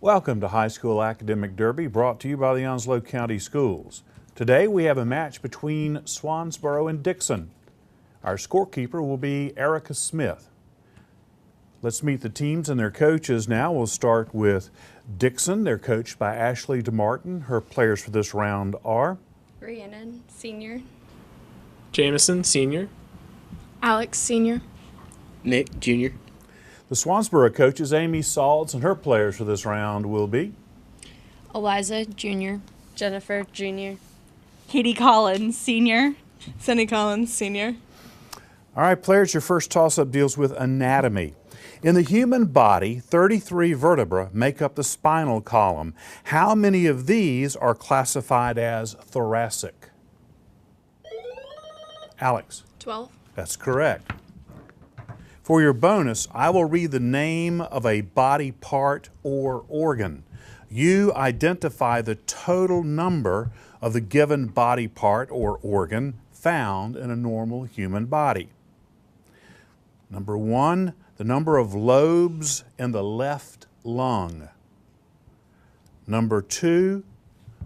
Welcome to High School Academic Derby, brought to you by the Onslow County Schools. Today we have a match between Swansboro and Dixon. Our scorekeeper will be Erica Smith. Let's meet the teams and their coaches now. We'll start with Dixon. They're coached by Ashley DeMartin. Her players for this round are Rhiannon, senior. Jamison, senior. Alex, senior. Nick, junior. the Swansboro coach is Amy Saltz, and her players for this round will be Eliza, junior. Jennifer, junior. Katie Collins, senior. Sunny Collins, senior. All right, players, your first toss-up deals with anatomy. In the human body, 33 vertebrae make up the spinal column. How many of these are classified as thoracic? Alex? 12. That's correct. For your bonus, I will read the name of a body part or organ. You identify the total number of the given body part or organ found in a normal human body. Number 1, the number of lobes in the left lung. Number 2,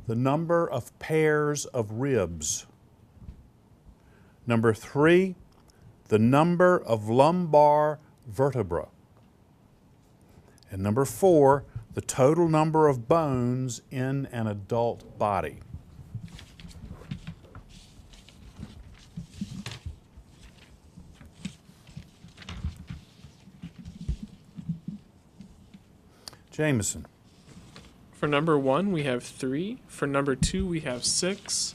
the number of pairs of ribs. Number 3, the number of lumbar vertebrae. And number 4, the total number of bones in an adult body. Jamison. For number 1, we have 3. For number 2, we have 6.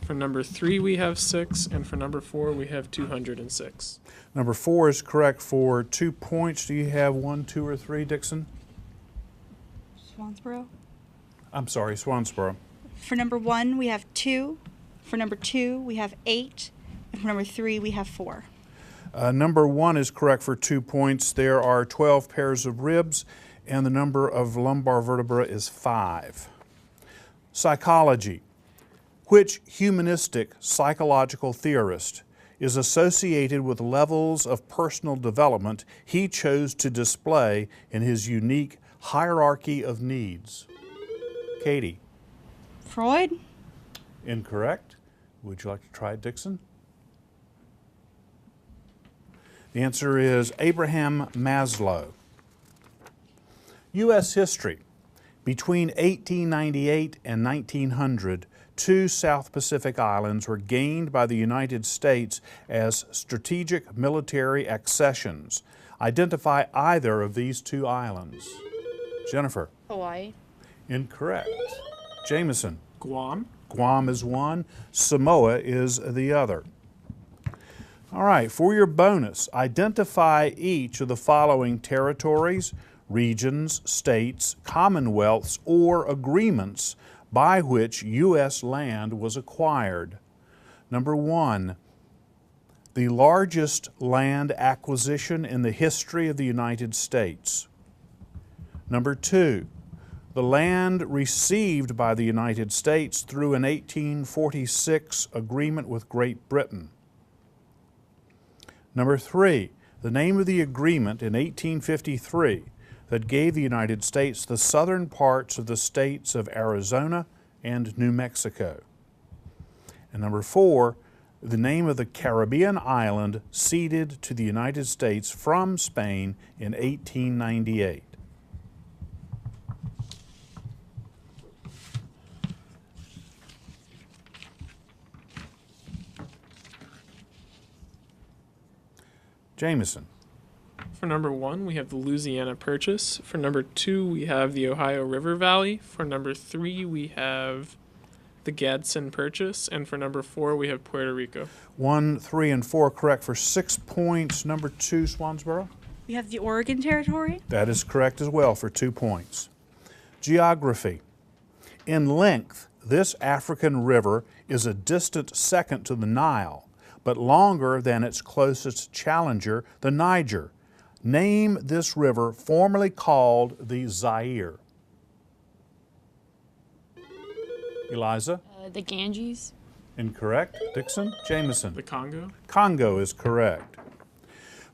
For number 3, we have 6. And for number 4, we have 206. Number 4 is correct for 2 points. Do you have 1, 2, or 3, Dixon? Swansboro. I'm sorry, Swansboro. For number 1, we have 2. For number 2, we have 8. And for number 3, we have 4. Number 1 is correct for 2 points. There are 12 pairs of ribs, and the number of lumbar vertebrae is 5. Psychology. Which humanistic psychological theorist is associated with levels of personal development he chose to display in his unique hierarchy of needs? Katie. Freud. Incorrect. Would you like to try it, Dixon? The answer is Abraham Maslow. U.S. history. Between 1898 and 1900, 2 South Pacific islands were gained by the United States as strategic military accessions. Identify either of these 2 islands. Jennifer. Hawaii. Incorrect. Jamison. Guam. Guam is one. Samoa is the other. All right, for your bonus, identify each of the following territories, regions, states, commonwealths, or agreements by which U.S. land was acquired. Number 1, the largest land acquisition in the history of the United States. Number 2, the land received by the United States through an 1846 agreement with Great Britain. Number 3, the name of the agreement in 1853 that gave the United States the southern parts of the states of Arizona and New Mexico. And number 4, the name of the Caribbean island ceded to the United States from Spain in 1898. Jamison. For number 1, we have the Louisiana Purchase. For number 2, we have the Ohio River Valley. For number 3, we have the Gadsden Purchase. And for number 4, we have Puerto Rico. 1, 3, and 4 correct for 6 points. Number 2, Swansboro. We have the Oregon Territory. That is correct as well for 2 points. Geography. In length, this African river is a distant second to the Nile, but longer than its closest challenger, the Niger. Name this river formerly called the Zaire. Eliza? The Ganges. Incorrect. Dixon? Jamison? The Congo. Congo is correct.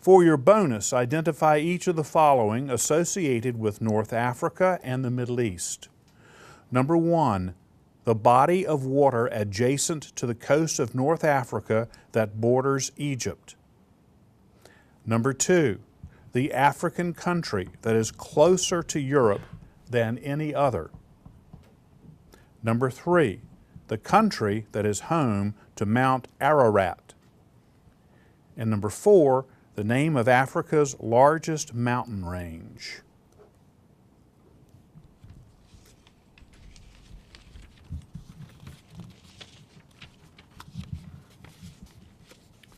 For your bonus, identify each of the following associated with North Africa and the Middle East. Number 1, the body of water adjacent to the coast of North Africa that borders Egypt. Number 2, the African country that is closer to Europe than any other. Number 3, the country that is home to Mount Ararat. And number 4, the name of Africa's largest mountain range.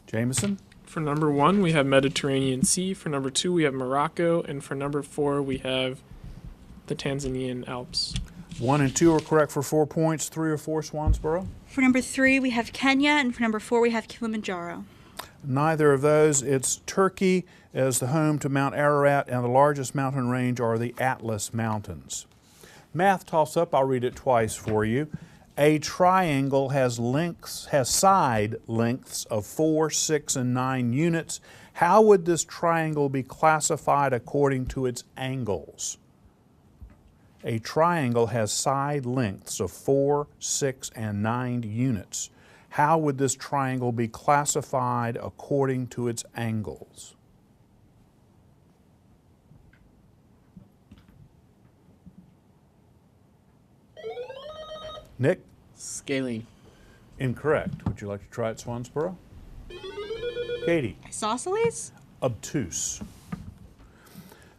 Jameson? For number 1, we have Mediterranean Sea. For number 2, we have Morocco. And for number 4, we have the Tanzanian Alps. 1 and 2 are correct for 4 points. 3 or 4, Swansboro? For number 3, we have Kenya, and for number 4, we have Kilimanjaro. Neither of those. It's Turkey as the home to Mount Ararat, and the largest mountain range are the Atlas Mountains. Math toss-up, I'll read it twice for you. A triangle has side lengths of 4, 6, and 9 units. How would this triangle be classified according to its angles? A triangle has side lengths of 4, 6, and 9 units. How would this triangle be classified according to its angles? Nick? Scalene. Incorrect. Would you like to try it, Swansboro? Katie? Isosceles? Obtuse.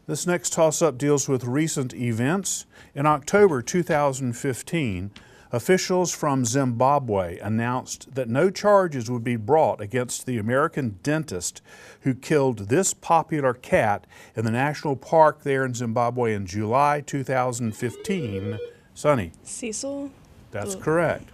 This next toss-up deals with recent events. In October 2015, officials from Zimbabwe announced that no charges would be brought against the American dentist who killed this popular cat in the national park there in Zimbabwe in July 2015. Sonny? Cecil. That's correct.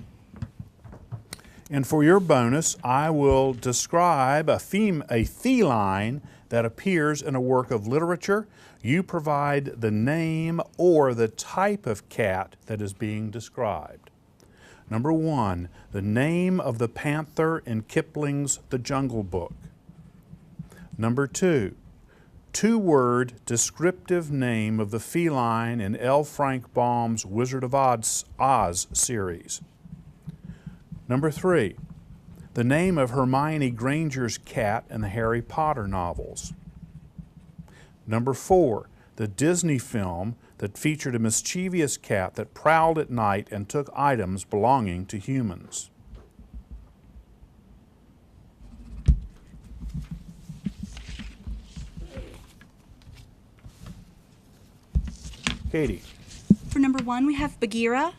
And for your bonus, I will describe a feline that appears in a work of literature. You provide the name or the type of cat that is being described. Number 1, the name of the panther in Kipling's The Jungle Book. Number 2, two-word descriptive name of the feline in L. Frank Baum's Wizard of Oz series. Number 3, the name of Hermione Granger's cat in the Harry Potter novels. Number 4, the Disney film that featured a mischievous cat that prowled at night and took items belonging to humans. Katie. For number 1, we have Bagheera.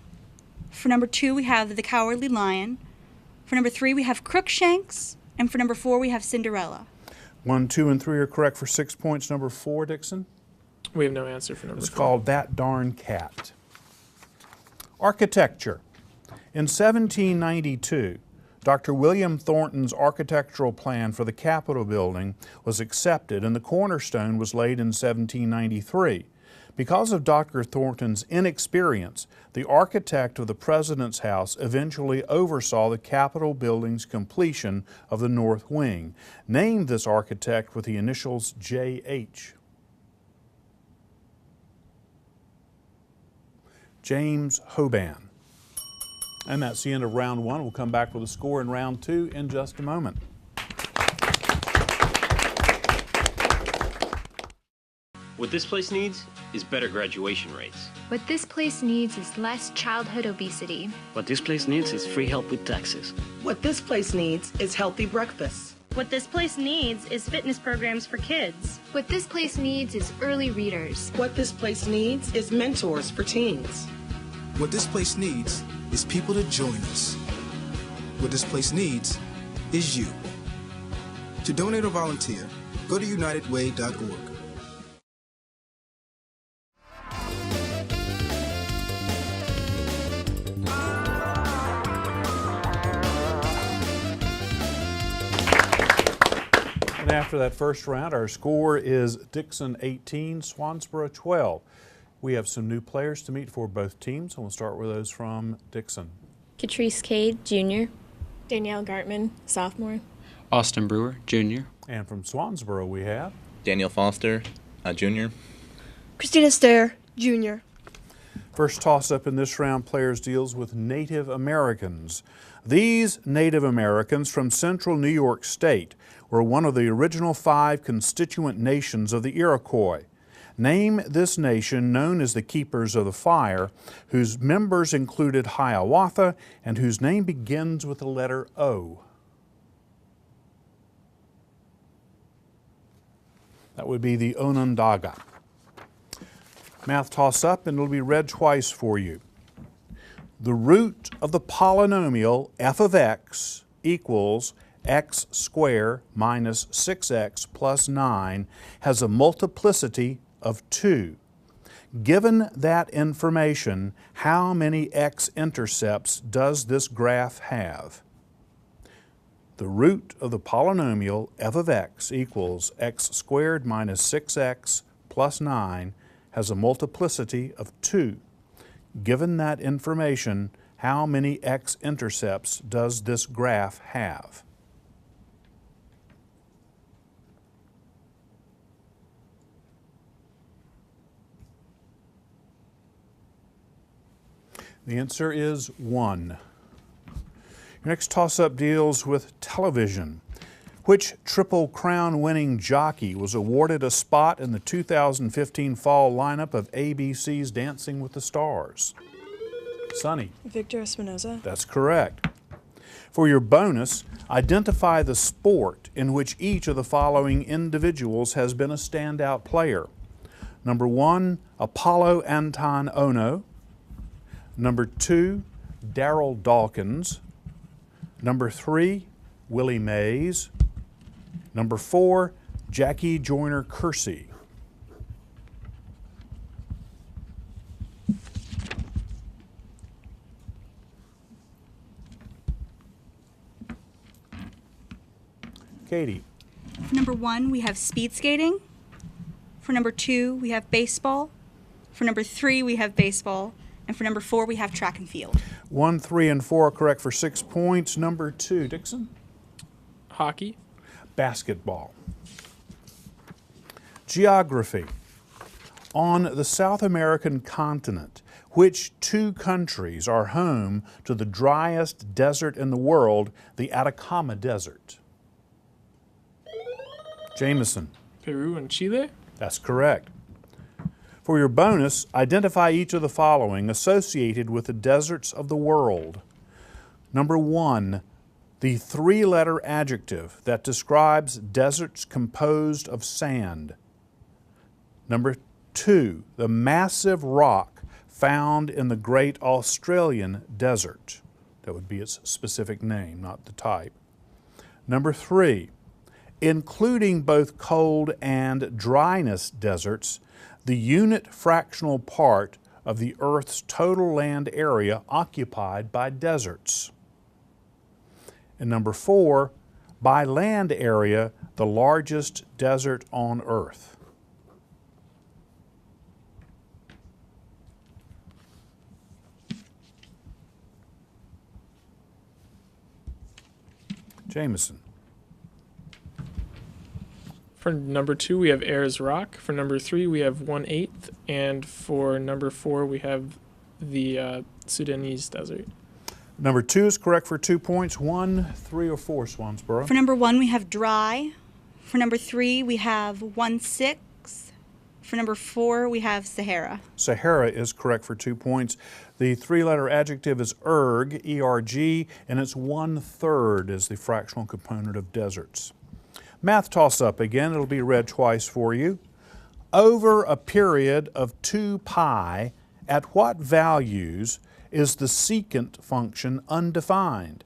For number 2, we have the Cowardly Lion. For number 3, we have Crookshanks. And for number 4, we have Cinderella. 1, 2, and 3 are correct for 6 points. Number 4, Dixon? We have no answer for number 4. It's called That Darn Cat. Architecture. In 1792, Dr. William Thornton's architectural plan for the Capitol building was accepted, and the cornerstone was laid in 1793. Because of Dr. Thornton's inexperience, the architect of the President's House eventually oversaw the Capitol building's completion of the north wing. Named this architect with the initials J.H. James Hoban. And that's the end of round 1. We'll come back with a score in round 2 in just a moment. What this place needs is better graduation rates. What this place needs is less childhood obesity. What this place needs is free help with taxes. What this place needs is healthy breakfast. What this place needs is fitness programs for kids. What this place needs is early readers. What this place needs is mentors for teens. What this place needs is people to join us. What this place needs is you. To donate or volunteer, go to unitedway.org. And after that first round, our score is Dixon 18, Swansboro 12. We have some new players to meet for both teams, and we'll start with those from Dixon. Catrice Cade, Jr. Danielle Gartman, sophomore. Austin Brewer, junior. And from Swansboro we have Daniel Foster, Jr. Christina Stair, Jr. First toss-up in this round, players deals with Native Americans. These Native Americans from central New York State were one of the original 5 constituent nations of the Iroquois. Name this nation known as the Keepers of the Fire, whose members included Hiawatha and whose name begins with the letter O. That would be the Onondaga. Math toss-up, and it'll be read twice for you. The root of the polynomial f of x equals x squared minus 6x plus 9 has a multiplicity of 2. Given that information, how many x-intercepts does this graph have? The root of the polynomial f of x equals x squared minus 6x plus 9 has a multiplicity of 2. Given that information, how many x-intercepts does this graph have? The answer is 1. Your next toss-up deals with television. Which Triple Crown winning jockey was awarded a spot in the 2015 fall lineup of ABC's Dancing with the Stars? Sonny. Victor Espinoza. That's correct. For your bonus, identify the sport in which each of the following individuals has been a standout player. Number 1, Apollo Anton Ono. Number 2, Darryl Dawkins. Number 3, Willie Mays. Number 4, Jackie Joyner Kersee. Katie. For number 1, we have speed skating. For number 2, we have baseball. For number 3, we have baseball. And for number 4, we have track and field. 1, 3, and 4 are correct for 6 points. Number 2, Dixon. Hockey. Basketball. Geography. On the South American continent, which 2 countries are home to the driest desert in the world, the Atacama Desert? Jameson. Peru and Chile. That's correct. For your bonus, identify each of the following associated with the deserts of the world. Number 1, the 3-letter adjective that describes deserts composed of sand. Number 2, the massive rock found in the Great Australian Desert. That would be its specific name, not the type. Number 3, including both cold and dryness deserts, the unit fractional part of the Earth's total land area occupied by deserts. And number 4, by land area, the largest desert on Earth. Jameson. For number 2, we have Ayers Rock. For number 3, we have 1/8. And for number 4, we have the Sudanese Desert. Number 2 is correct for 2 points. 1, 3, or 4, Swansboro. For number 1, we have dry. For number 3, we have 1/6. For number 4, we have Sahara. Sahara is correct for 2 points. The 3-letter adjective is erg, E-R-G, and it's 1/3 is the fractional component of deserts. Math toss-up again. It'll be read twice for you. Over a period of 2 pi, at what values is the secant function undefined?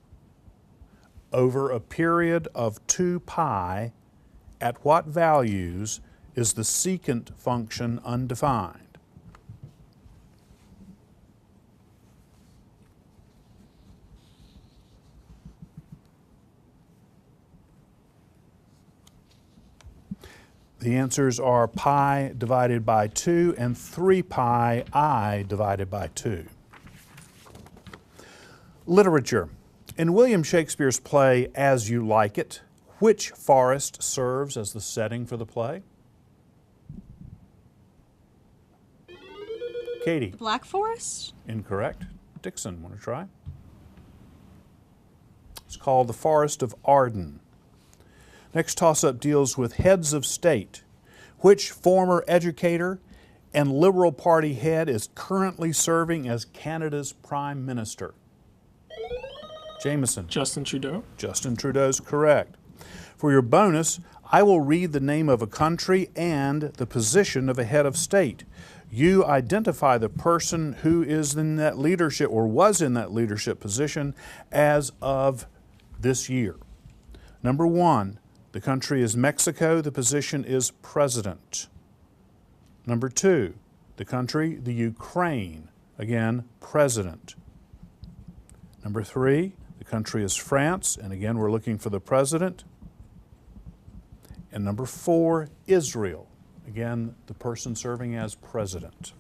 Over a period of 2 pi, at what values is the secant function undefined? The answers are pi divided by 2 and 3 pi I divided by 2. Literature. In William Shakespeare's play As You Like It, Which forest serves as the setting for the play? Katie. Black Forest? Incorrect. Dixon, want to try? It's called the Forest of Arden. Next toss-up deals with heads of state. Which former educator and Liberal Party head is currently serving as Canada's Prime Minister? Jameson. Justin Trudeau. Justin Trudeau's correct. For your bonus, I will read the name of a country and the position of a head of state. You identify the person who is in that leadership or was in that leadership position as of this year. Number 1, the country is Mexico. The position is president. Number 2, the country, the Ukraine. Again, president. Number 3, the country is France. And again, we're looking for the president. And number 4, Israel. Again, the person serving as president.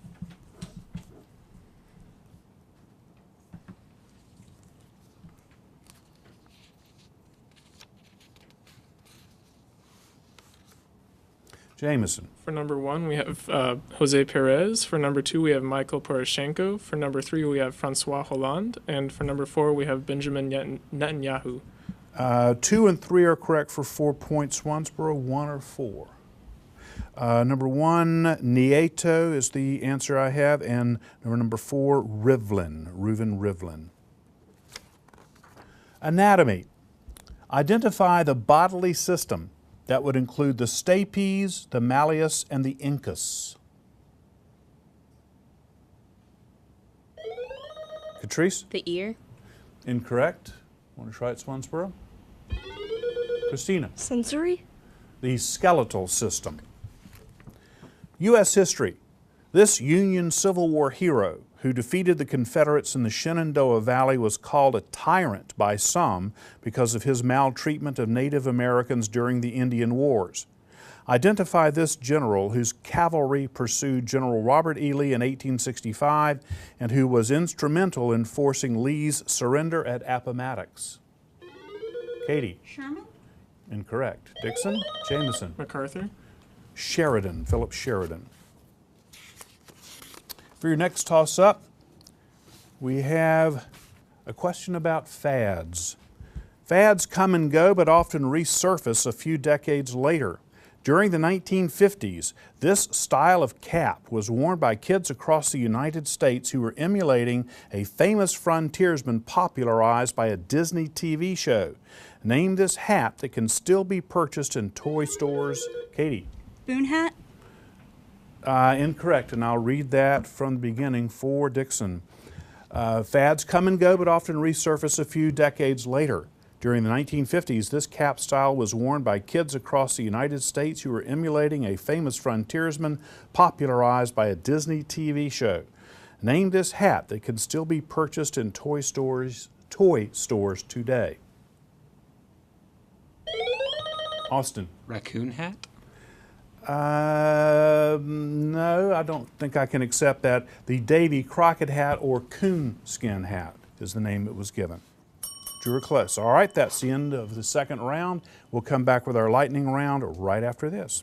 Jameson. For number 1, we have Jose Perez. For number 2, we have Michael Poroshenko. For number 3, we have Francois Hollande. And for number 4, we have Benjamin Netanyahu. 2 and 3 are correct for 4 points. Swansboro, 1 or 4. Number 1, Nieto is the answer I have, and number 4, Reuven Rivlin. Anatomy. Identify the bodily system that would include the stapes, the malleus, and the incus. Catrice? The ear. Incorrect. Want to try it, Swansboro? Christina? Sensory? The skeletal system. U.S. history. This Union Civil War hero who defeated the Confederates in the Shenandoah Valley was called a tyrant by some because of his maltreatment of Native Americans during the Indian Wars. Identify this general whose cavalry pursued General Robert E. Lee in 1865 and who was instrumental in forcing Lee's surrender at Appomattox. Katie. Sherman? Incorrect. Dixon? Jameson? MacArthur. Sheridan, Philip Sheridan. For your next toss-up, we have a question about fads. Fads come and go, but often resurface a few decades later. During the 1950s, this style of cap was worn by kids across the United States who were emulating a famous frontiersman popularized by a Disney TV show. Name this hat that can still be purchased in toy stores. Katie. Boone hat? Incorrect, and I'll read that from the beginning for Dixon. Fads come and go, but often resurface a few decades later. During the 1950s, this cap style was worn by kids across the United States who were emulating a famous frontiersman popularized by a Disney TV show. Name this hat that can still be purchased in toy stores today. Austin. Raccoon hat? No, I don't think I can accept that. The Davy Crockett hat or coonskin hat is the name it was given. You were close. All right, that's the end of the second round. We'll come back with our lightning round right after this.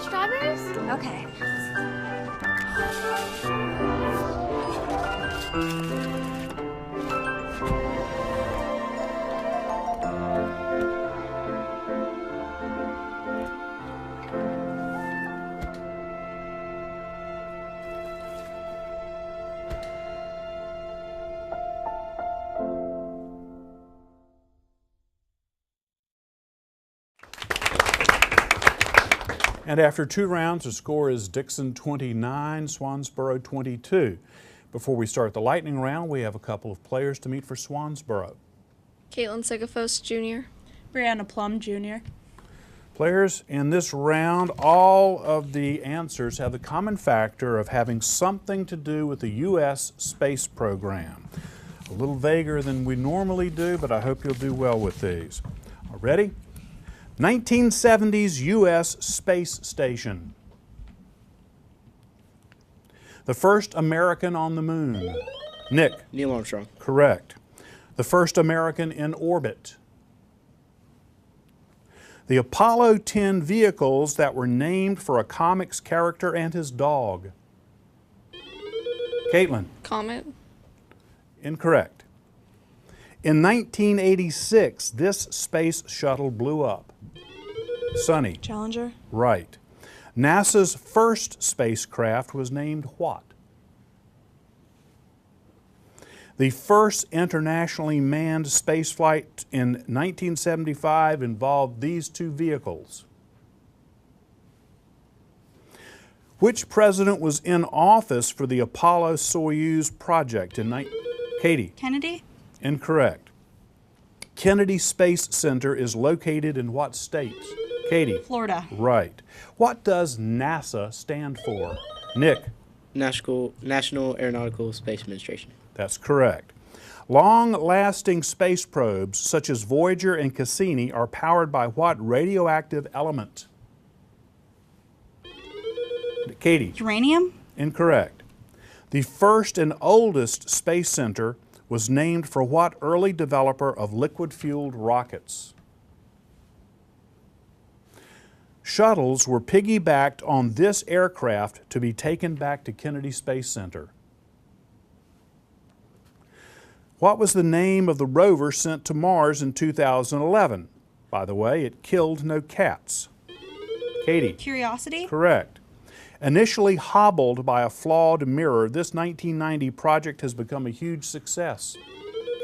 Strawberries? Okay. And after 2 rounds, the score is Dixon 29, Swansboro 22. Before we start the lightning round, we have a couple of players to meet for Swansboro. Caitlin Sigafos Jr. Brianna Plum, Jr. Players, in this round, all of the answers have the common factor of having something to do with the U.S. space program. A little vaguer than we normally do, but I hope you'll do well with these. Ready? 1970s U.S. Space Station. The first American on the moon. Nick. Neil Armstrong. Correct. The first American in orbit. The Apollo 10 vehicles that were named for a comics character and his dog. Caitlin. Comet. Incorrect. In 1986, this space shuttle blew up. Sunny. Challenger. Right. NASA's first spacecraft was named what? The first internationally manned spaceflight in 1975 involved these 2 vehicles. Which president was in office for the Apollo-Soyuz project in Katie? Kennedy. Incorrect. Kennedy Space Center is located in what states? Katie? Florida. Right. What does NASA stand for? Nick? National Aeronautical Space Administration. That's correct. Long-lasting space probes, such as Voyager and Cassini, are powered by what radioactive element? Katie? Uranium. Incorrect. The first and oldest space center was named for what early developer of liquid-fueled rockets? Shuttles were piggybacked on this aircraft to be taken back to Kennedy Space Center. What was the name of the rover sent to Mars in 2011? By the way, it killed no cats. Katie? Curiosity. Correct. Initially hobbled by a flawed mirror, this 1990 project has become a huge success.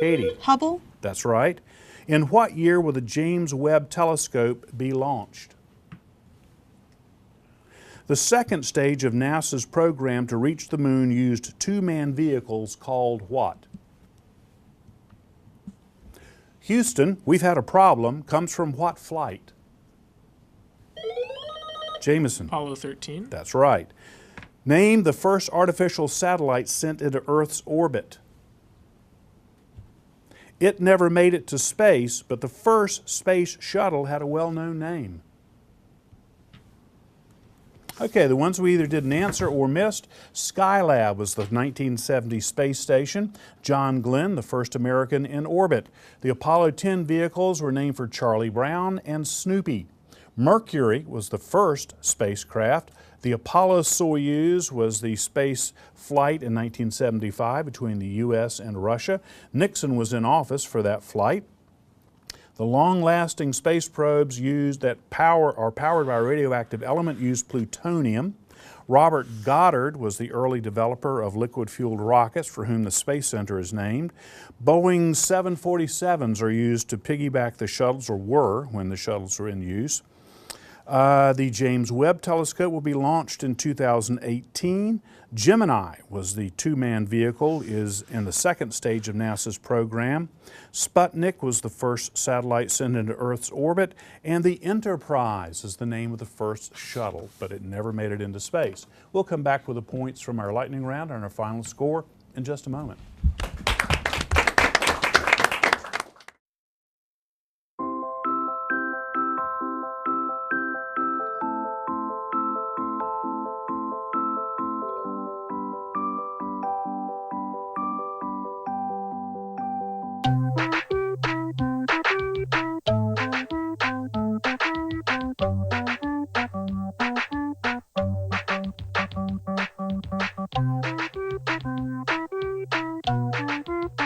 Katie? Hubble. That's right. In what year will the James Webb Telescope be launched? The second stage of NASA's program to reach the moon used 2-man vehicles called what? Houston, we've had a problem, comes from what flight? Jameson. Apollo 13. That's right. Name the first artificial satellite sent into Earth's orbit. It never made it to space, but the first space shuttle had a well-known name. Okay, the ones we either didn't answer or missed. Skylab was the 1970 space station. John Glenn, the first American in orbit. The Apollo 10 vehicles were named for Charlie Brown and Snoopy. Mercury was the first spacecraft. The Apollo-Soyuz was the space flight in 1975 between the U.S. and Russia. Nixon was in office for that flight. The long-lasting space probes used that are powered by a radioactive element used plutonium. Robert Goddard was the early developer of liquid-fueled rockets for whom the Space Center is named. Boeing 747s are used to piggyback the shuttles, or were when the shuttles were in use. The James Webb Telescope will be launched in 2018. Gemini was the 2-man vehicle, is in the second stage of NASA's program. Sputnik was the first satellite sent into Earth's orbit, and the Enterprise is the name of the first shuttle, but it never made it into space. We'll come back with the points from our lightning round and our final score in just a moment.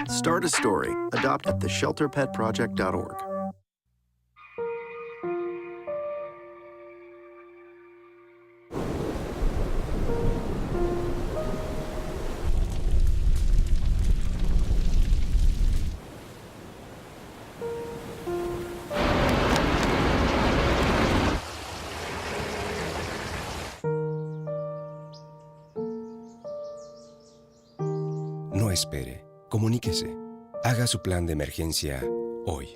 Start a story. Adopt at theshelterpetproject.org. espere. Comuníquese. Haga su plan de emergencia hoy.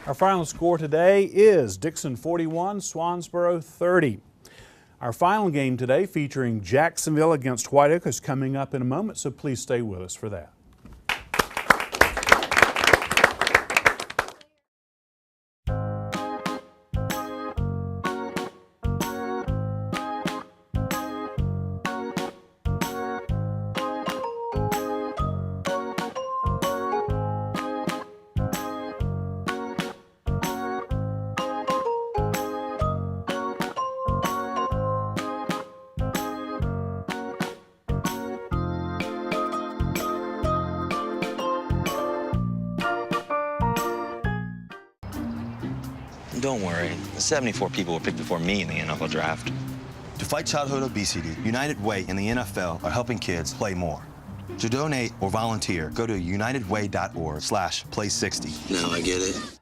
Our final score today is Dixon 41, Swansboro 30. Our final game today, featuring Jacksonville against White Oak, is coming up in a moment, so please stay with us for that. Don't worry, the 74 people were picked before me in the NFL draft. To fight childhood obesity, United Way and the NFL are helping kids play more. To donate or volunteer, go to unitedway.org/play60. Now I get it.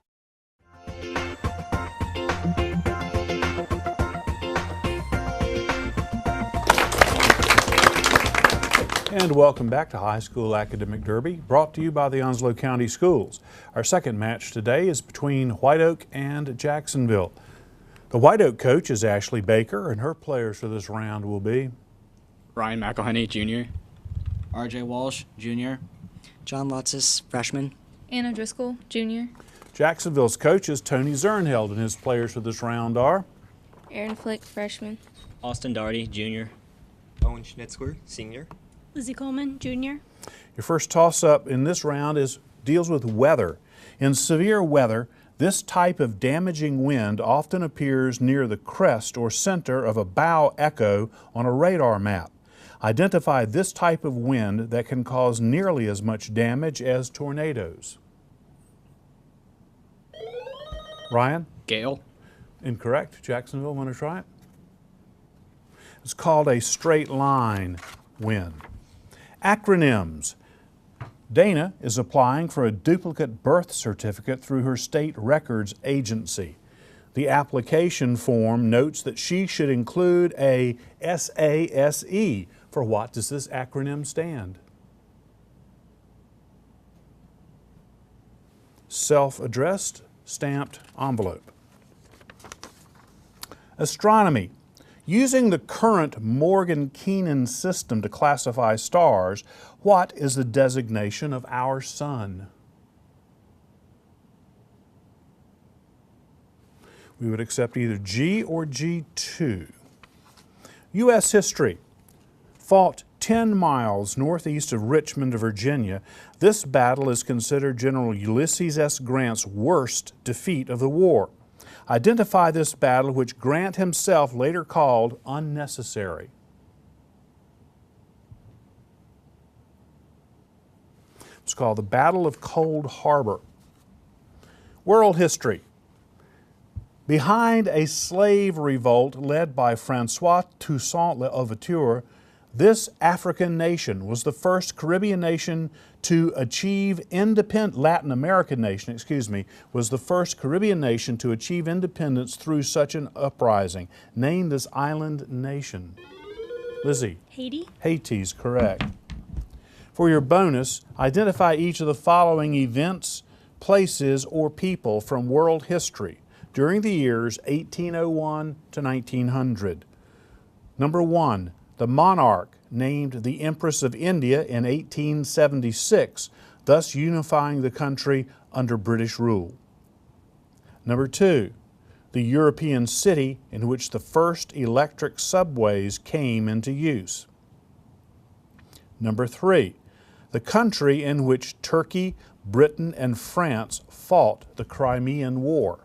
And welcome back to High School Academic Derby, brought to you by the Onslow County Schools. Our second match today is between White Oak and Jacksonville. The White Oak coach is Ashley Baker, and her players for this round will be Ryan McElhenney, Jr. RJ Walsh, Jr. John Lotsis, freshman. Anna Driscoll, Jr. Jacksonville's coach is Tony Zernheld, and his players for this round are Aaron Flick, freshman. Austin Daugherty, Jr. Owen Schnitzler, Senior. Lizzie Coleman, Jr. Your first toss-up in this round deals with weather. In severe weather, this type of damaging wind often appears near the crest or center of a bow echo on a radar map. Identify this type of wind that can cause nearly as much damage as tornadoes. Ryan? Gale. Incorrect. Jacksonville, want to try it? It's called a straight line wind. Acronyms. Dana is applying for a duplicate birth certificate through her state records agency. The application form notes that she should include a SASE. For what does this acronym stand? Self-addressed stamped envelope. Astronomy. Using the current Morgan-Keenan system to classify stars, what is the designation of our sun? We would accept either G or G2. U.S. history. Fought 10 miles northeast of Richmond, Virginia, this battle is considered General Ulysses S. Grant's worst defeat of the war. Identify this battle, which Grant himself later called unnecessary. It's called the Battle of Cold Harbor. World history. Behind a slave revolt led by Francois Toussaint Louverture, this African nation was the first Caribbean nation to achieve Latin American nation, was the first Caribbean nation to achieve independence through such an uprising. Name this island nation. Lizzie. Haiti. Haiti's correct. For your bonus, identify each of the following events, places, or people from world history during the years 1801 to 1900. Number 1. The monarch named the Empress of India in 1876, thus unifying the country under British rule. Number 2, the European city in which the first electric subways came into use. Number 3, the country in which Turkey, Britain, and France fought the Crimean War.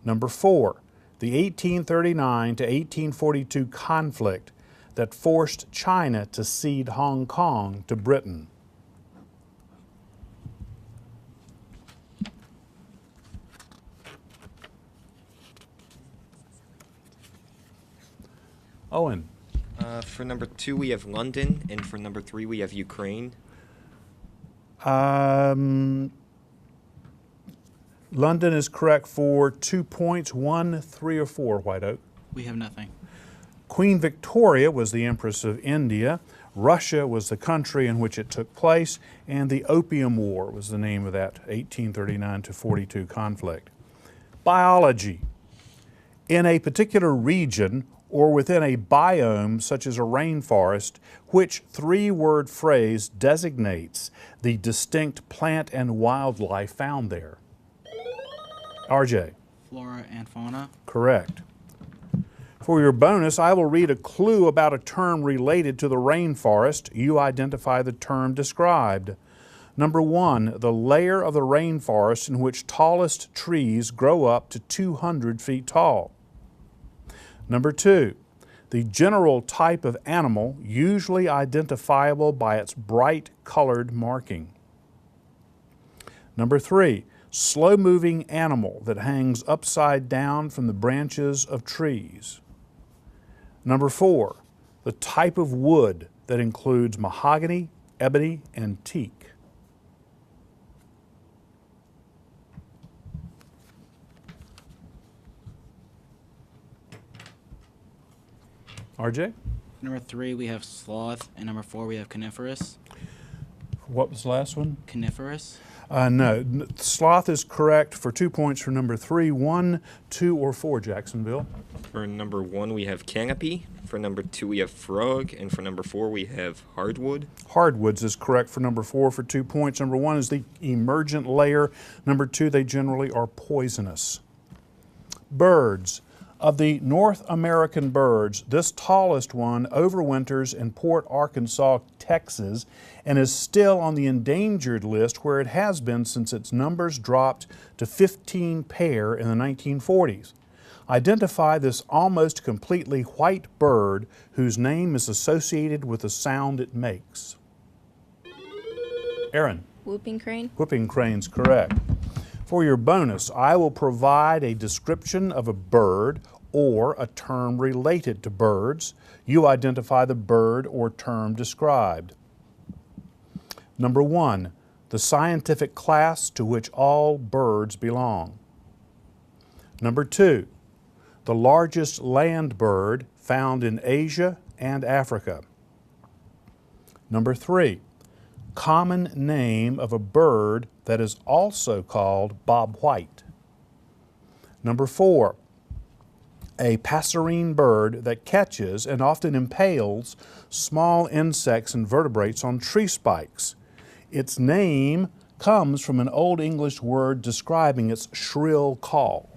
Number 4, the 1839 to 1842 conflict that forced China to cede Hong Kong to Britain. Owen. For number 2, we have London, and for number 3, we have Ukraine. London is correct for 2 points, 1, 3, or 4, White Oak. We have nothing. Queen Victoria was the Empress of India. Russia was the country in which it took place, and the Opium War was the name of that 1839 to 42 conflict. Biology. In a particular region or within a biome such as a rainforest, which three-word phrase designates the distinct plant and wildlife found there? RJ. Flora and fauna. Correct. For your bonus, I will read a clue about a term related to the rainforest. You identify the term described. Number 1, the layer of the rainforest in which tallest trees grow up to 200 feet tall. Number 2, the general type of animal usually identifiable by its bright colored marking. Number 3, slow-moving animal that hangs upside down from the branches of trees. Number 4, the type of wood that includes mahogany, ebony, and teak. RJ? Number 3, we have sloth, and number 4, we have coniferous. What was the last one? Coniferous. No, sloth is correct for 2 points for number 3. 1, 2, or 4, Jacksonville. For number 1, we have canopy. For number 2, we have frog. And for number 4, we have hardwood. Hardwoods is correct for number 4 for 2 points. Number 1 is the emergent layer. Number 2, they generally are poisonous. Birds. Of the North American birds, this tallest one overwinters in Port Arkansas, Texas, and is still on the endangered list where it has been since its numbers dropped to 15 pair in the 1940s. Identify this almost completely white bird whose name is associated with the sound it makes. Aaron. Whooping crane. Whooping crane's correct. For your bonus, I will provide a description of a bird or a term related to birds. You identify the bird or term described. Number 1, the scientific class to which all birds belong. Number 2, the largest land bird found in Asia and Africa. Number 3, common name of a bird that is also called bobwhite. Number 4, a passerine bird that catches and often impales small insects and vertebrates on tree spikes. Its name comes from an Old English word describing its shrill call.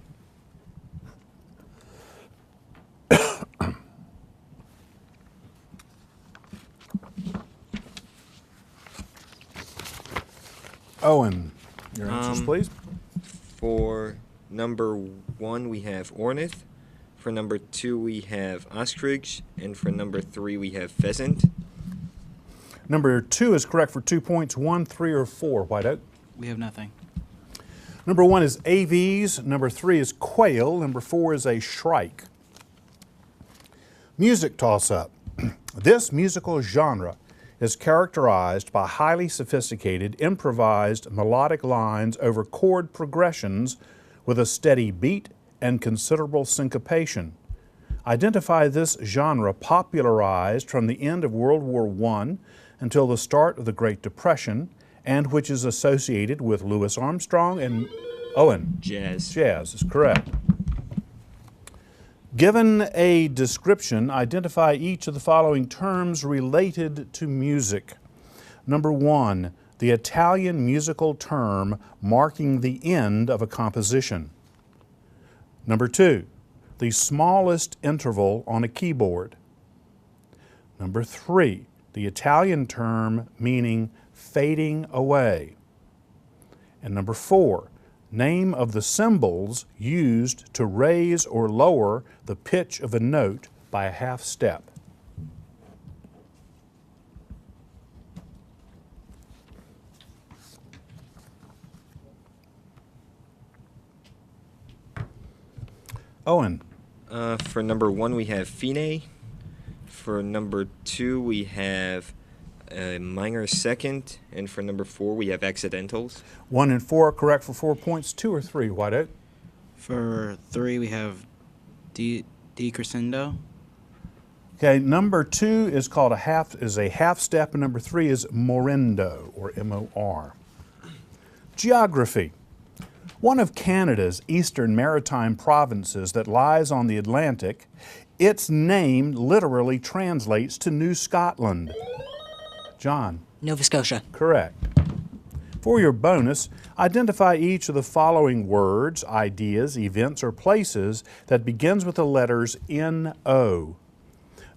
Owen, your answers, please. For number 1, we have ornith. For number 2, we have ostrich. And for number 3, we have pheasant. Number 2 is correct for 2 points. 1, 3, or 4, White Oak. We have nothing. Number 1 is aves. Number 3 is quail. Number 4 is a shrike. Music toss-up. This musical genre is characterized by highly sophisticated, improvised melodic lines over chord progressions with a steady beat and considerable syncopation. Identify this genre popularized from the end of World War I until the start of the Great Depression, and which is associated with Louis Armstrong and Owen. Jazz. Jazz is correct. Given a description, identify each of the following terms related to music. Number 1, the Italian musical term marking the end of a composition. Number 2, the smallest interval on a keyboard. Number 3, the Italian term meaning fading away. And number 4, name of the cymbals used to raise or lower the pitch of a note by a half step. Owen. For number 1, we have fine. For number 2, we have a minor second. And for number 4, we have accidentals. 1 and 4 correct for 4 points. 2 or 3, White Oak? For 3, we have decrescendo. Okay, number 2 is called a half step, and number 3 is Morindo, or M-O-R. Geography. One of Canada's eastern maritime provinces that lies on the Atlantic, its name literally translates to New Scotland. John? Nova Scotia. Correct. For your bonus, identify each of the following words, ideas, events, or places that begins with the letters N-O.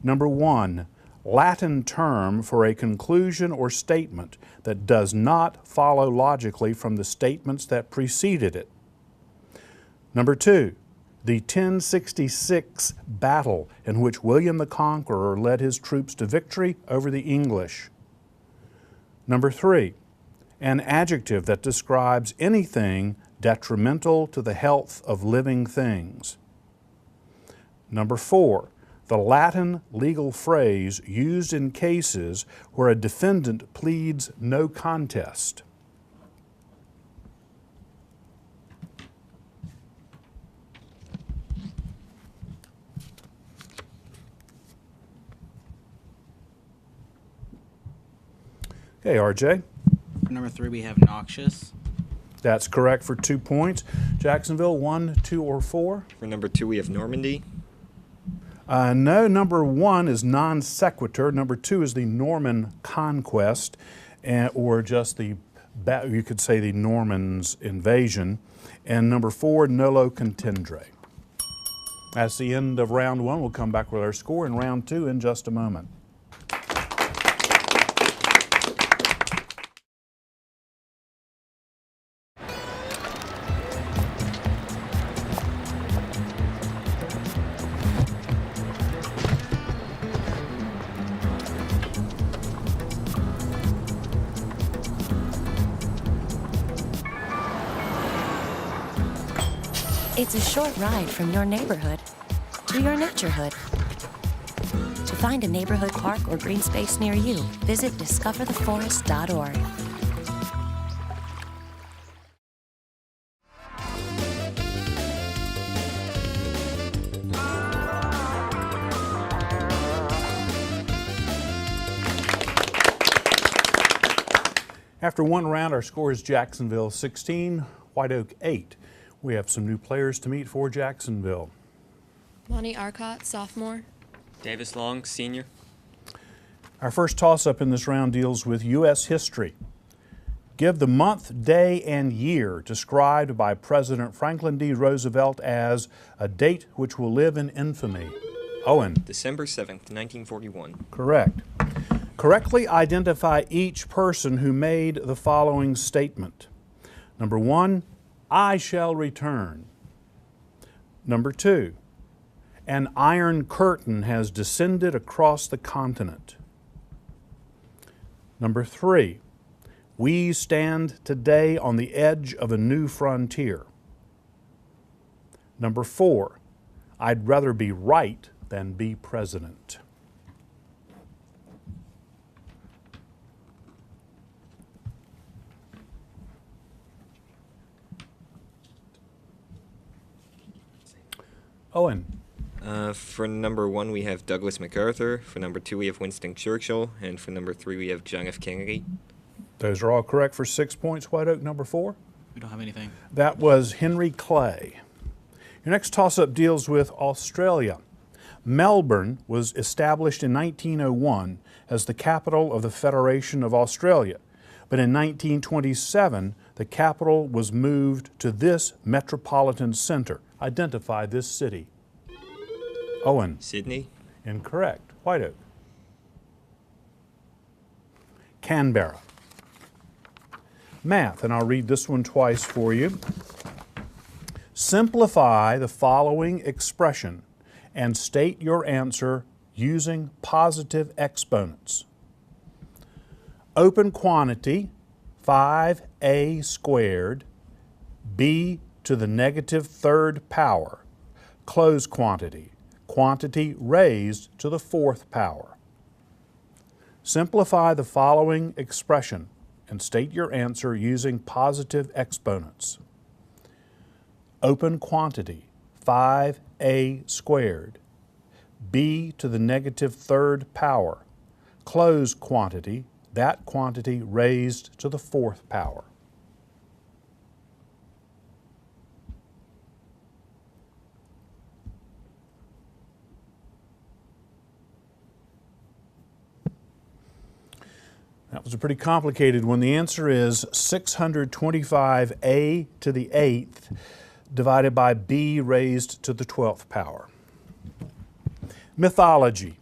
Number 1, Latin term for a conclusion or statement that does not follow logically from the statements that preceded it. Number 2, the 1066 battle in which William the Conqueror led his troops to victory over the English. Number 3, an adjective that describes anything detrimental to the health of living things. Number 4, the Latin legal phrase used in cases where a defendant pleads no contest. Okay, RJ. For number 3, we have noxious. That's correct for 2 points. Jacksonville, 1, 2, or 4? For number 2, we have Normandy. No, number 1 is non sequitur. Number 2 is the Norman conquest, or just the, you could say the Normans' invasion. And number 4, nolo contendere. That's the end of round 1. We'll come back with our score in round 2 in just a moment. It's a short ride from your neighborhood to your naturehood. To find a neighborhood park or green space near you, visit discovertheforest.org. After one round, our score is Jacksonville 16, White Oak 8. We have some new players to meet for Jacksonville. Lonnie Arcott, sophomore. Davis Long, senior. Our first toss-up in this round deals with U.S. history. Give the month, day, and year described by President Franklin D. Roosevelt as a date which will live in infamy. Owen. December 7th, 1941. Correct. Correctly identify each person who made the following statement. Number 1, I shall return. Number 2, an iron curtain has descended across the continent. Number 3, we stand today on the edge of a new frontier. Number 4, I'd rather be right than be president. Owen. For number 1, we have Douglas MacArthur. For number 2, we have Winston Churchill. And for number 3, we have John F. Kennedy. Those are all correct for 6 points. White Oak, number 4? We don't have anything. That was Henry Clay. Your next toss-up deals with Australia. Melbourne was established in 1901 as the capital of the Federation of Australia. But in 1927, the capital was moved to this metropolitan center. Identify this city. Owen. Sydney. Incorrect. White Oak. Canberra. Math, and I'll read this one twice for you. Simplify the following expression and state your answer using positive exponents. Open quantity, 5a squared, b to the negative third power. Close quantity, quantity raised to the fourth power. Simplify the following expression and state your answer using positive exponents. Open quantity, 5a squared, b to the negative third power. Close quantity, that quantity raised to the fourth power. That was a pretty complicated one. The answer is 625a to the 8th divided by b raised to the 12th power. Mythology.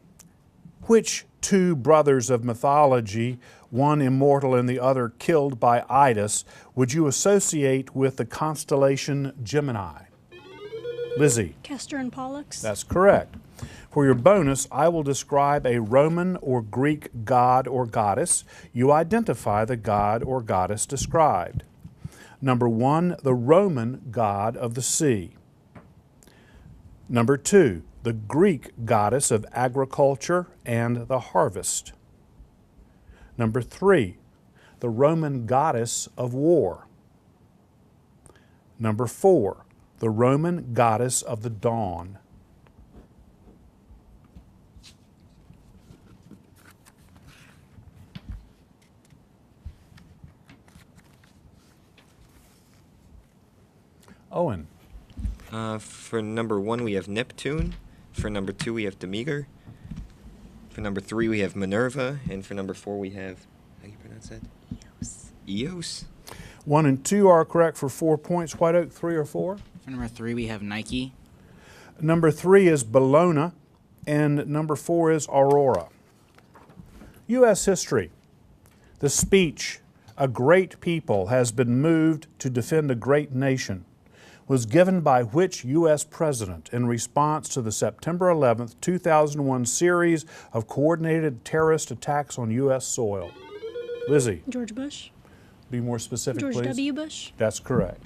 Which two brothers of mythology, one immortal and the other killed by Idas, would you associate with the constellation Gemini? Lizzie. Castor and Pollux. That's correct. For your bonus, I will describe a Roman or Greek god or goddess. You identify the god or goddess described. Number 1, the Roman god of the sea. Number 2, the Greek goddess of agriculture and the harvest. Number 3, the Roman goddess of war. Number 4, the Roman goddess of the dawn. Owen. For number 1, we have Neptune. For number 2, we have Demeter. For number 3, we have Minerva. And for number 4, we have, how do you pronounce that? Eos. 1 and 2 are correct for 4 points. White Oak, 3 or 4? For number 3, we have Nike. Number 3 is Bellona, and number 4 is Aurora. U.S. history. The speech, "A great people has been moved to defend a great nation," was given by which U.S. president in response to the September 11, 2001 series of coordinated terrorist attacks on U.S. soil? Lizzie. George Bush. Be more specific, George please. W. Bush. That's correct.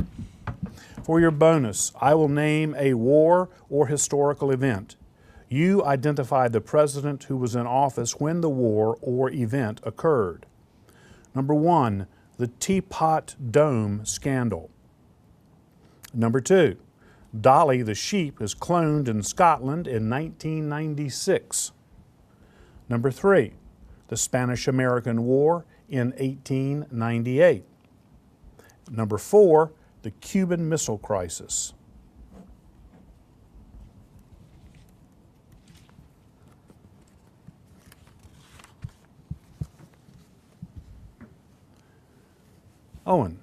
For your bonus, I will name a war or historical event. You identify the president who was in office when the war or event occurred. Number 1, the Teapot Dome scandal. Number 2, Dolly the sheep is cloned in Scotland in 1996. Number 3, the Spanish-American War in 1898. Number 4, the Cuban Missile Crisis. Owen.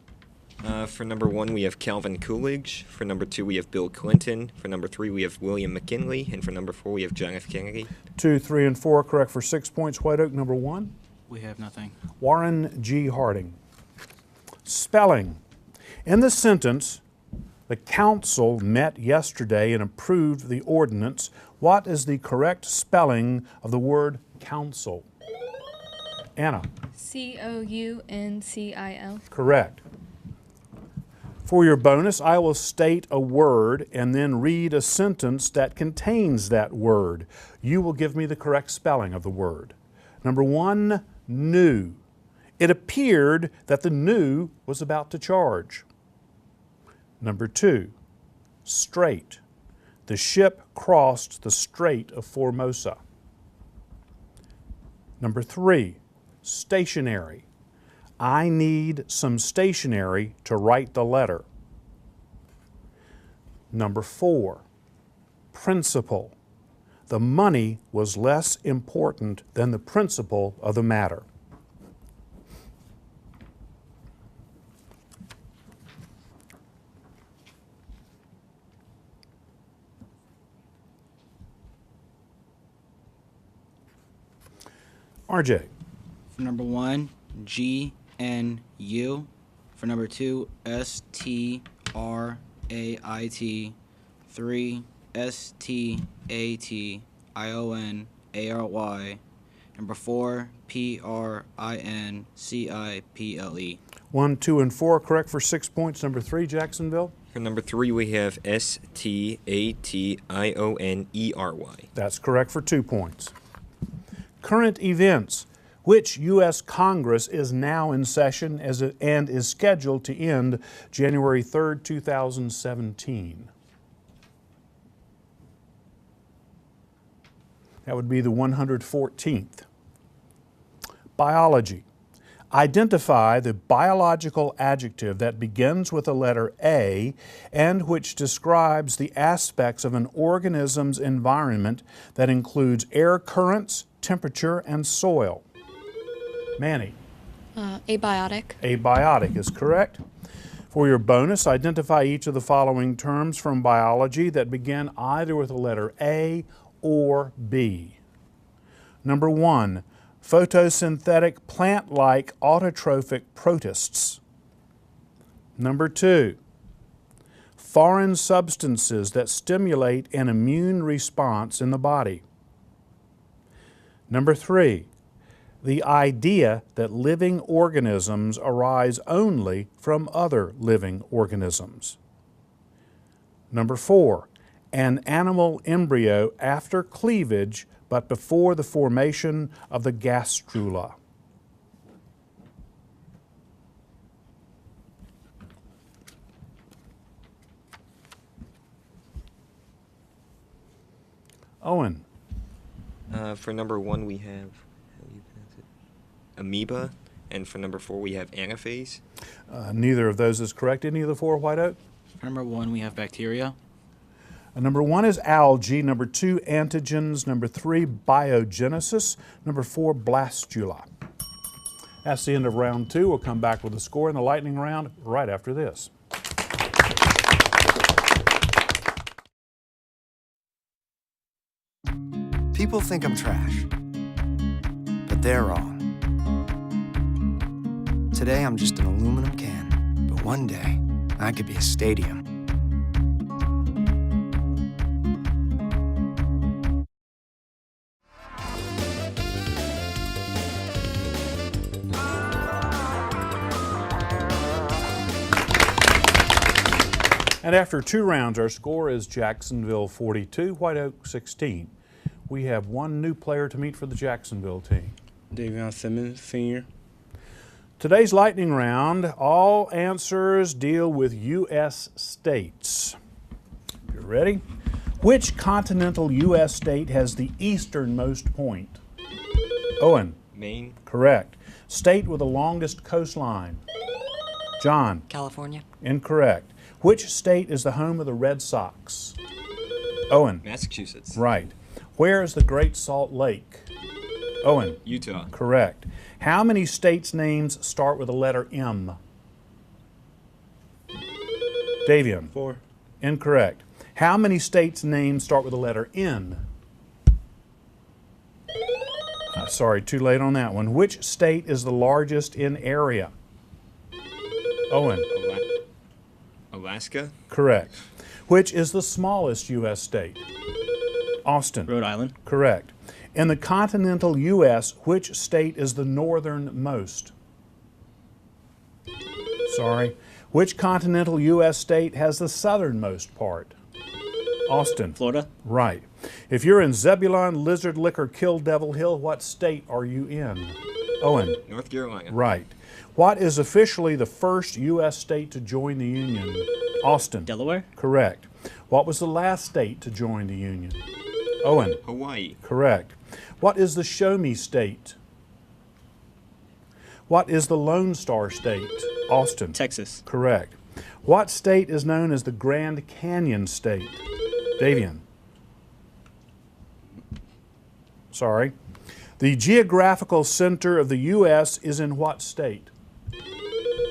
For number 1, we have Calvin Coolidge. For number 2, we have Bill Clinton. For number 3, we have William McKinley. And for number 4, we have John F. Kennedy. 2, 3, and 4 correct for 6 points. White Oak, number 1. We have nothing. Warren G. Harding. Spelling. In the sentence, "The council met yesterday and approved the ordinance," what is the correct spelling of the word council? Anna. COUNCIL. Correct. For your bonus, I will state a word and then read a sentence that contains that word. You will give me the correct spelling of the word. Number 1, new. It appeared that the new was about to charge. Number 2, straight. The ship crossed the Strait of Formosa. Number 3, stationary. I need some stationery to write the letter. Number 4, principle. The money was less important than the principle of the matter. RJ. For number 1, GNU. For number 2, STRAIT. 3, STATIONARY. Number 4, PRINCIPLE. 1, 2, and 4 correct for 6 points. Number 3, Jacksonville. For number 3, we have STATIONERY. That's correct for 2 points. Current events. Which U.S. Congress is now in session and is scheduled to end January 3rd, 2017? That would be the 114th. Biology. Identify the biological adjective that begins with the letter A and which describes the aspects of an organism's environment that includes air currents, temperature, and soil. Manny. Abiotic. Abiotic is correct. For your bonus, identify each of the following terms from biology that begin either with the letter A or B. Number 1, photosynthetic plant-like autotrophic protists. Number 2, foreign substances that stimulate an immune response in the body. Number 3, the idea that living organisms arise only from other living organisms. Number 4, an animal embryo after cleavage but before the formation of the gastrula. Owen. For number 1, we have, how do you pronounce it? Amoeba, and for number 4, we have anaphase. Neither of those is correct. Any of the 4, White Oak? For number 1, we have bacteria. Number 1 is algae. Number 2, antigens. Number 3, biogenesis. Number 4, blastula. That's the end of round 2. We'll come back with the score in the lightning round right after this. People think I'm trash, but they're wrong. Today I'm just an aluminum can, but one day I could be a stadium. And after 2 rounds, our score is Jacksonville 42, White Oak 16. We have one new player to meet for the Jacksonville team. Davion Simmons, senior. Today's lightning round, all answers deal with U.S. states. You ready? Which continental U.S. state has the easternmost point? Owen. Maine. Correct. State with the longest coastline? John. California. Incorrect. Which state is the home of the Red Sox? Owen. Massachusetts. Right. Where is the Great Salt Lake? Owen. Utah. Correct. How many states' names start with the letter M? Davion. 4. Incorrect. How many states' names start with the letter N? Sorry, too late on that one. Which state is the largest in area? Owen. Alaska. Correct. Which is the smallest U.S. state? Austin. Rhode Island. Correct. In the continental U.S., which state is the northernmost? Sorry. Which continental U.S. state has the southernmost part? Austin. Florida. Right. If you're in Zebulon, Lizard Lick, or Kill Devil Hill, what state are you in? Owen. North Carolina. Right. What is officially the first U.S. state to join the Union? Austin. Delaware. Correct. What was the last state to join the Union? Owen. Hawaii. Correct. What is the Show Me State? What is the Lone Star State? Austin. Texas. Correct. What state is known as the Grand Canyon State? Davion. Sorry. The geographical center of the U.S. is in what state?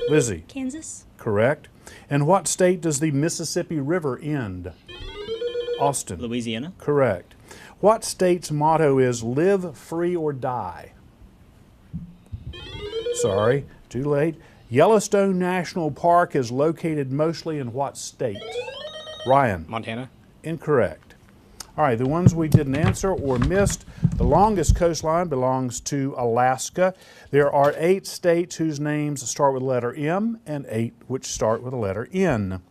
Lizzie. Kansas. Correct. In what state does the Mississippi River end? Austin. Louisiana. Correct. What state's motto is live free or die? Sorry, too late. Yellowstone National Park is located mostly in what state? Ryan. Montana. Incorrect. All right, the ones we didn't answer or missed, the longest coastline belongs to Alaska. There are 8 states whose names start with the letter M and 8 which start with the letter N.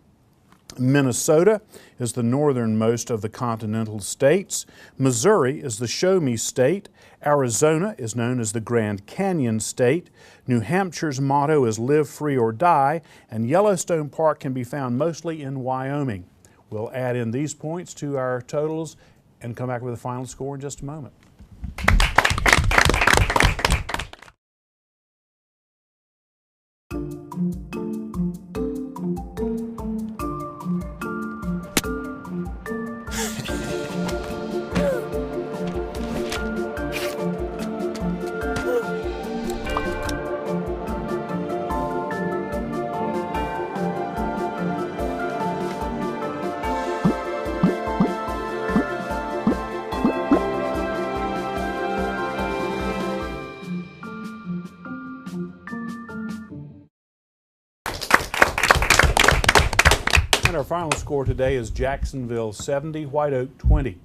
Minnesota is the northernmost of the continental states. Missouri is the Show Me State. Arizona is known as the Grand Canyon State. New Hampshire's motto is live free or die, and Yellowstone Park can be found mostly in Wyoming. We'll add in these points to our totals and come back with a final score in just a moment. And our final score today is Jacksonville 70, White Oak 20.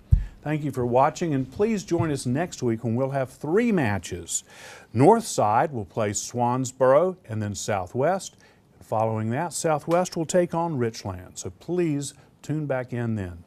Thank you for watching, and please join us next week when we'll have 3 matches. Northside will play Swansboro and then Southwest. Following that, Southwest will take on Richland. So please tune back in then.